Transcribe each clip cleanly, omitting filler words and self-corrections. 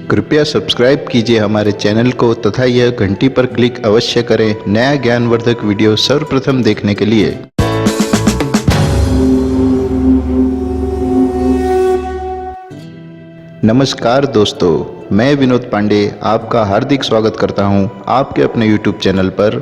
कृपया सब्सक्राइब कीजिए हमारे चैनल को तथा यह घंटी पर क्लिक अवश्य करें नया ज्ञानवर्धक वीडियो सर्वप्रथम देखने के लिए। नमस्कार दोस्तों, मैं विनोद पांडे आपका हार्दिक स्वागत करता हूं आपके अपने YouTube चैनल पर।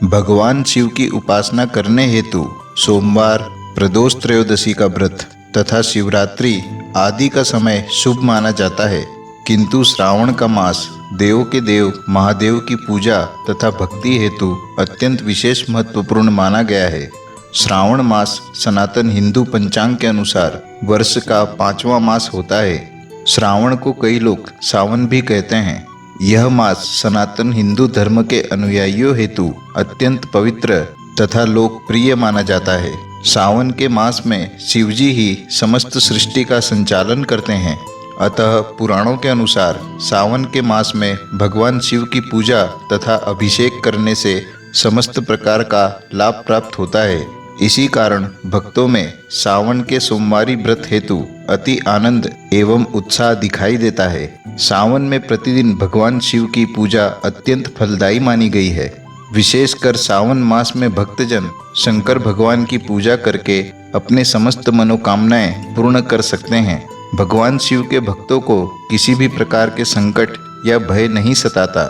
भगवान शिव की उपासना करने हेतु सोमवार, प्रदोष त्रयोदशी का व्रत तथा शिवरात्रि आदि का समय शुभ माना जाता है, किंतु श्रावण का मास देवों के देव महादेव की पूजा तथा भक्ति हेतु अत्यंत विशेष महत्वपूर्ण माना गया है। श्रावण मास सनातन हिंदू पंचांग के अनुसार वर्ष का 5वां मास होता है। श्रावण को कई लोग सावन भी कहते हैं। यह मास सनातन हिंदू धर्म के अनुयायियों हेतु अत्यंत पवित्र तथा लोकप्रिय माना जाता है। सावन के मास में शिवजी ही समस्त सृष्टि का संचालन करते हैं, अतः पुराणों के अनुसार सावन के मास में भगवान शिव की पूजा तथा अभिषेक करने से समस्त प्रकार का लाभ प्राप्त होता है। इसी कारण भक्तों में सावन के सोमवारी व्रत हेतु अति आनंद एवं उत्साह दिखाई देता है। सावन में प्रतिदिन भगवान शिव की पूजा अत्यंत फलदायी मानी गई है। विशेषकर सावन मास में भक्तजन शंकर भगवान की पूजा करके अपने समस्त मनोकामनाएं पूर्ण कर सकते हैं। भगवान शिव के भक्तों को किसी भी प्रकार के संकट या भय नहीं सताता।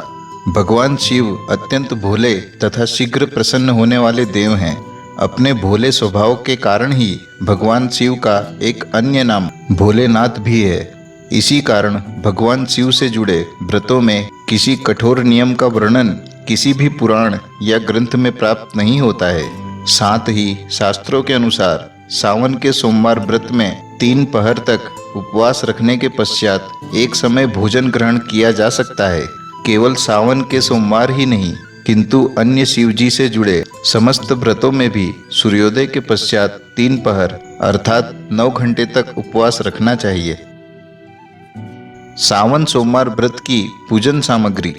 भगवान शिव अत्यंत भोले तथा शीघ्र प्रसन्न होने वाले देव हैं। अपने भोले स्वभाव के कारण ही भगवान शिव का एक अन्य नाम भोलेनाथ भी है। इसी कारण भगवान शिव से जुड़े व्रतों में किसी कठोर नियम का वर्णन किसी भी पुराण या ग्रंथ में प्राप्त नहीं होता है। साथ ही शास्त्रों के अनुसार सावन के सोमवार व्रत में 3 पहर तक उपवास रखने के पश्चात एक समय भोजन ग्रहण किया जा सकता है। केवल सावन के सोमवार ही नहीं, किंतु अन्य शिवजी से जुड़े समस्त व्रतों में भी सूर्योदय के पश्चात 3 पहर अर्थात 9 घंटे तक उपवास रखना चाहिए। सावन सोमवार व्रत की पूजन सामग्री: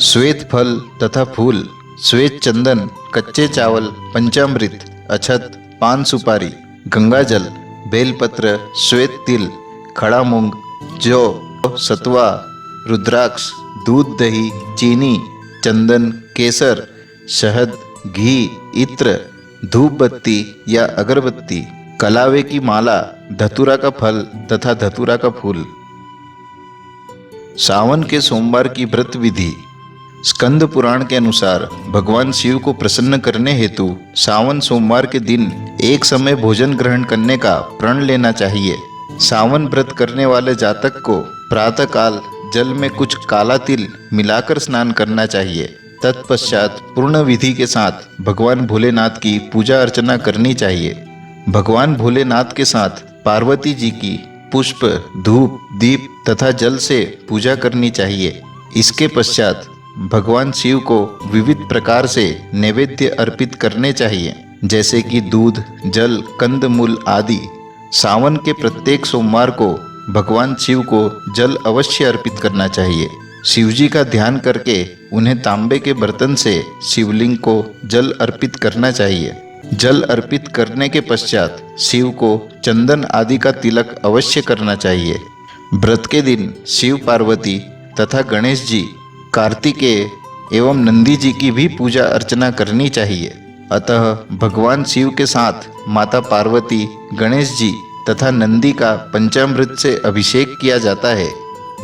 श्वेत फल तथा फूल, श्वेत चंदन, कच्चे चावल, पंचामृत, अक्षत, पान सुपारी, गंगाजल, बेलपत्र, श्वेत तिल, खड़ा मूंग, जौ, सतुआ, रुद्राक्ष, दूध, दही, चीनी, चंदन, केसर, शहद, घी, इत्र, धूप बत्ती या अगरबत्ती, कलावे की माला, धतूरा का फल तथा धतूरा का फूल। सावन के सोमवार की व्रत विधि: स्कंद पुराण के अनुसार भगवान शिव को प्रसन्न करने हेतु सावन सोमवार के दिन एक समय भोजन ग्रहण करने का प्रण लेना चाहिए। सावन व्रत करने वाले जातक को प्रातःकाल जल में कुछ काला तिल मिलाकर स्नान करना चाहिए। तत्पश्चात पूर्ण विधि के साथ भगवान भोलेनाथ की पूजा अर्चना करनी चाहिए। भगवान भोलेनाथ के साथ पार्वती जी की पुष्प, धूप, दीप तथा जल से पूजा करनी चाहिए। इसके पश्चात भगवान शिव को विविध प्रकार से नैवेद्य अर्पित करने चाहिए, जैसे कि दूध, जल, कंदमूल आदि। सावन के प्रत्येक सोमवार को भगवान शिव को जल अवश्य अर्पित करना चाहिए। शिवजी का ध्यान करके उन्हें तांबे के बर्तन से शिवलिंग को जल अर्पित करना चाहिए। जल अर्पित करने के पश्चात शिव को चंदन आदि का तिलक अवश्य करना चाहिए। व्रत के दिन शिव पार्वती तथा गणेश जी, कार्तिकेय एवं नंदी जी की भी पूजा अर्चना करनी चाहिए। अतः भगवान शिव के साथ माता पार्वती, गणेश जी तथा नंदी का पंचामृत से अभिषेक किया जाता है।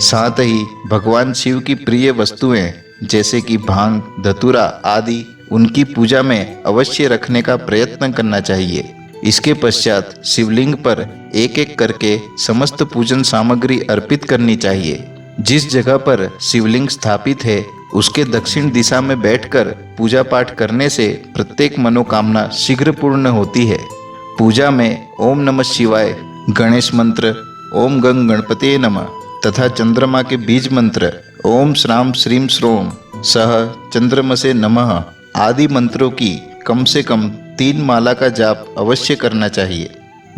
साथ ही भगवान शिव की प्रिय वस्तुएं जैसे कि भांग, धतूरा आदि उनकी पूजा में अवश्य रखने का प्रयत्न करना चाहिए। इसके पश्चात शिवलिंग पर एक एक करके समस्त पूजन सामग्री अर्पित करनी चाहिए। जिस जगह पर शिवलिंग स्थापित है उसके दक्षिण दिशा में बैठकर पूजा पाठ करने से प्रत्येक मनोकामना शीघ्र पूर्ण होती है। पूजा में ओम नमः शिवाय, गणेश मंत्र, ओम गंग गणपते नमः तथा चंद्रमा के बीज मंत्र ओम श्राम श्रीम श्रोम सह चंद्रमसे नमः आदि मंत्रों की कम से कम 3 माला का जाप अवश्य करना चाहिए।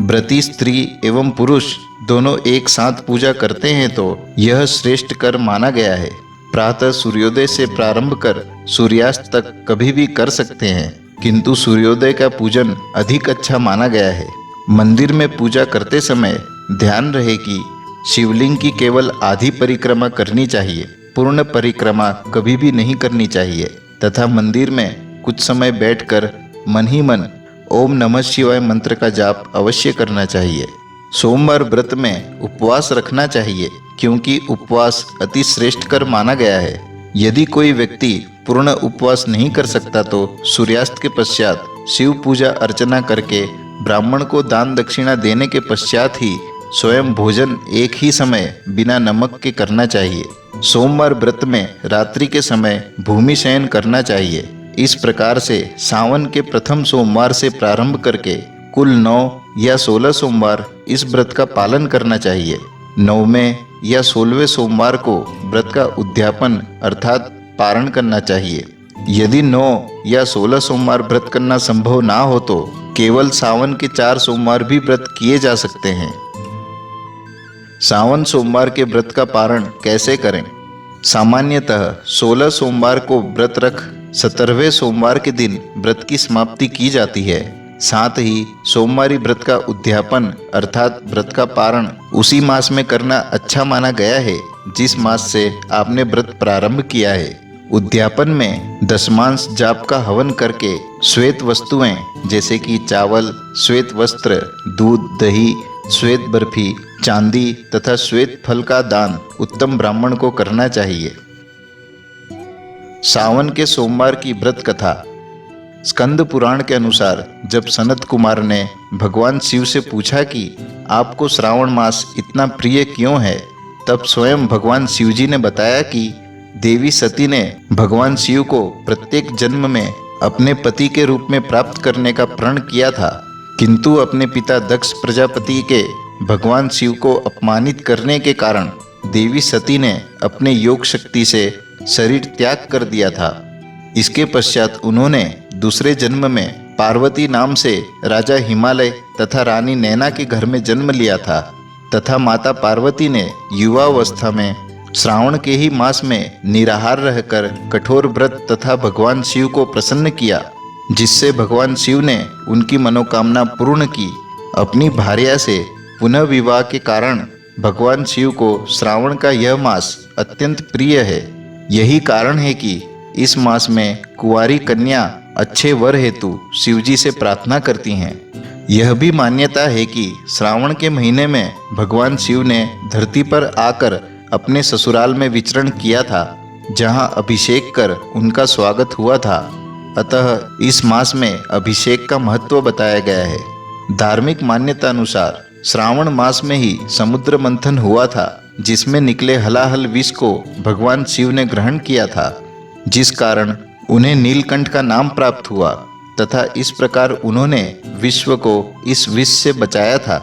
व्रती स्त्री एवं पुरुष दोनों एक साथ पूजा करते हैं तो यह श्रेष्ठ कर माना गया है। प्रातः सूर्योदय से प्रारंभ कर सूर्यास्त तक कभी भी कर सकते हैं, किंतु सूर्योदय का पूजन अधिक अच्छा माना गया है। मंदिर में पूजा करते समय ध्यान रहे कि शिवलिंग की केवल आधी परिक्रमा करनी चाहिए, पूर्ण परिक्रमा कभी भी नहीं करनी चाहिए तथा मंदिर में कुछ समय बैठकर मन ही मन ओम नमः शिवाय मंत्र का जाप अवश्य करना चाहिए। सोमवार व्रत में उपवास रखना चाहिए क्योंकि उपवास अति श्रेष्ठकर माना गया है। यदि कोई व्यक्ति पूर्ण उपवास नहीं कर सकता तो सूर्यास्त के पश्चात शिव पूजा अर्चना करके ब्राह्मण को दान दक्षिणा देने के पश्चात ही स्वयं भोजन एक ही समय बिना नमक के करना चाहिए। सोमवार व्रत में रात्रि के समय भूमि शयन करना चाहिए। इस प्रकार से सावन के प्रथम सोमवार से प्रारंभ करके कुल 9 या 16 सोमवार इस व्रत का पालन करना चाहिए। 9वें या 16वें सोमवार को व्रत का उद्यापन अर्थात पारण करना चाहिए। यदि 9 या 16 सोमवार व्रत करना संभव ना हो तो केवल सावन के 4 सोमवार भी व्रत किए जा सकते हैं। सावन सोमवार के व्रत का पारण कैसे करें? सामान्यतः 16 सोमवार को व्रत रख 17वें सोमवार के दिन व्रत की समाप्ति की जाती है। साथ ही सोमवारी व्रत का उद्यापन अर्थात व्रत का पारण उसी मास में करना अच्छा माना गया है जिस मास से आपने व्रत प्रारंभ किया है। उद्यापन में दशमांश जाप का हवन करके श्वेत वस्तुएं जैसे कि चावल, श्वेत वस्त्र, दूध, दही, श्वेत बर्फी, चांदी तथा श्वेत फल का दान उत्तम ब्राह्मण को करना चाहिए। सावन के सोमवार की व्रत कथा। स्कंद पुराण के अनुसार जब सनत कुमार ने भगवान शिव से पूछा कि आपको श्रावण मास इतना प्रिय क्यों है, तब स्वयं भगवान शिव जी ने बताया कि देवी सती ने भगवान शिव को प्रत्येक जन्म में अपने पति के रूप में प्राप्त करने का प्रण किया था, किंतु अपने पिता दक्ष प्रजापति के भगवान शिव को अपमानित करने के कारण देवी सती ने अपने योग शक्ति से शरीर त्याग कर दिया था। इसके पश्चात उन्होंने दूसरे जन्म में पार्वती नाम से राजा हिमालय तथा रानी नैना के घर में जन्म लिया था तथा माता पार्वती ने युवावस्था में श्रावण के ही मास में निराहार रहकर कठोर व्रत तथा भगवान शिव को प्रसन्न किया, जिससे भगवान शिव ने उनकी मनोकामना पूर्ण की। अपनी भार्या से पुनः विवाह के कारण भगवान शिव को श्रावण का यह मास अत्यंत प्रिय है। यही कारण है कि इस मास में कुंवारी कन्या अच्छे वर हेतु शिवजी से प्रार्थना करती हैं। यह भी मान्यता है कि श्रावण के महीने में भगवान शिव ने धरती पर आकर अपने ससुराल में विचरण किया था, जहां अभिषेक कर उनका स्वागत हुआ था। अतः इस मास में अभिषेक का महत्व बताया गया है। धार्मिक मान्यता अनुसार श्रावण मास में ही समुद्र मंथन हुआ था, जिसमें निकले हलाहल विष को भगवान शिव ने ग्रहण किया था, जिस कारण उन्हें नीलकंठ का नाम प्राप्त हुआ तथा इस प्रकार उन्होंने विश्व को इस विष से बचाया था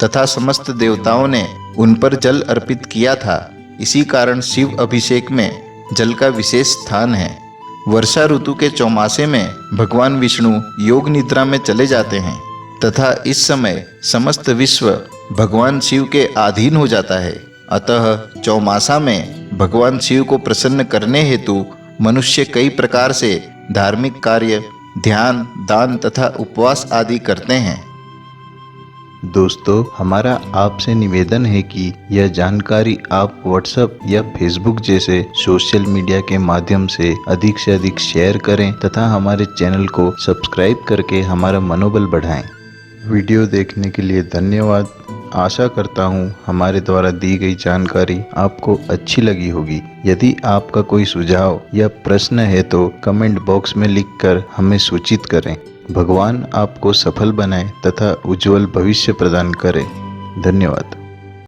तथा समस्त देवताओं ने उन पर जल अर्पित किया था। इसी कारण शिव अभिषेक में जल का विशेष स्थान है। वर्षा ऋतु के चौमासे में भगवान विष्णु योग निद्रा में चले जाते हैं तथा इस समय समस्त विश्व भगवान शिव के अधीन हो जाता है। अतः चौमासा में भगवान शिव को प्रसन्न करने हेतु मनुष्य कई प्रकार से धार्मिक कार्य, ध्यान, दान तथा उपवास आदि करते हैं। दोस्तों, हमारा आपसे निवेदन है कि यह जानकारी आप व्हाट्सएप या फेसबुक जैसे सोशल मीडिया के माध्यम से अधिक शेयर करें तथा हमारे चैनल को सब्सक्राइब करके हमारा मनोबल बढ़ाएं। वीडियो देखने के लिए धन्यवाद। आशा करता हूँ हमारे द्वारा दी गई जानकारी आपको अच्छी लगी होगी। यदि आपका कोई सुझाव या प्रश्न है तो कमेंट बॉक्स में लिखकर हमें सूचित करें। भगवान आपको सफल बनाए तथा उज्जवल भविष्य प्रदान करे। धन्यवाद।